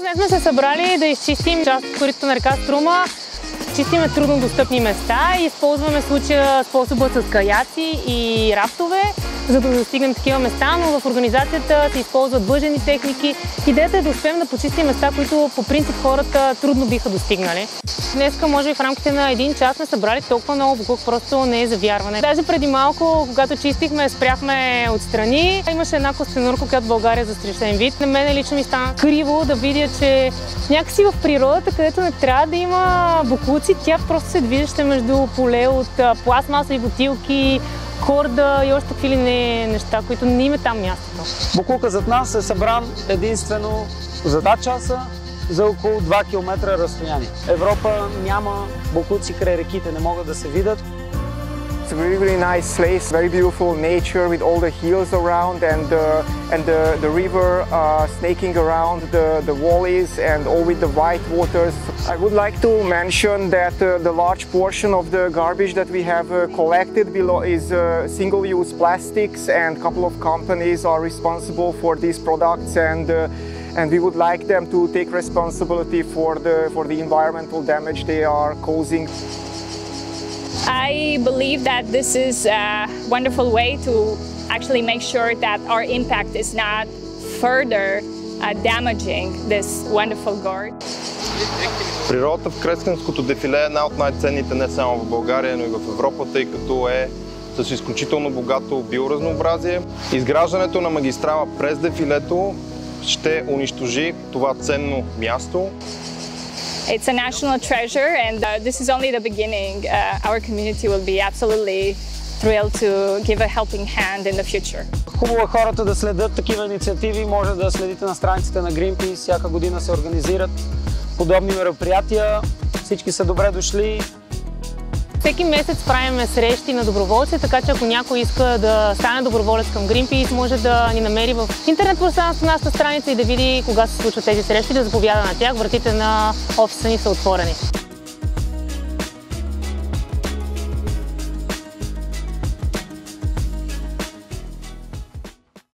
Днес сме се събрали да изчистим част от коритото на река Струма. Чистиме труднодостъпни места и използваме случая способа с каяци и рафтове, за да достигнем такива места, но в организацията се използват бъжени техники. Идеята е да успеем да почистим места, които по принцип хората трудно биха достигнали. Днеска, може би в рамките на един час сме събрали толкова много буклук, просто не е за вярване. Даже преди малко, когато чистихме, спряхме отстрани. Имаше една костенурка, която в България е застрашен вид. На мен лично ми стана криво да видя, че някакси в природата, където не трябва да има буклуци, тя просто се движеше между поле от пластмасови бутилки, корда и още какви ли не неща, които не има там мястото. Буклука зад нас е събран единствено за 2 часа за около 2 км разстояние. Европа няма буклуци край реките, не могат да се видят. It's a really, really nice place, very beautiful nature with all the hills around and the river snaking around the valleys and all with the white waters. I would like to mention that the large portion of the garbage that we have collected below is single-use plastics, and a couple of companies are responsible for these products, and we would like them to take responsibility for the environmental damage they are causing. I believe that this is a wonderful way to actually make sure that our impact is not further damaging this wonderful gorge. Природата в Кресненското дефиле е една от най-ценните не само в България, но и в Европа, тъй като е с изключително богато биоразнообразие. Изграждането на магистрала през дефилето ще унищожи това ценно място. It's a national treasure, and this is only the beginning. Our community will be absolutely thrilled to give a helping hand in the future. Хубаво е хората да следят такива инициативи. Може да следите на страниците на Greenpeace. Всяка година се организират подобни мероприятия. Всички са добре дошли. Всеки месец правим срещи на доброволци, така че ако някой иска да стане доброволец към Greenpeace, може да ни намери в интернет пространството на нашата страница и да види кога се случват тези срещи, да заповяда на тях. Вратите на офиса ни са отворени.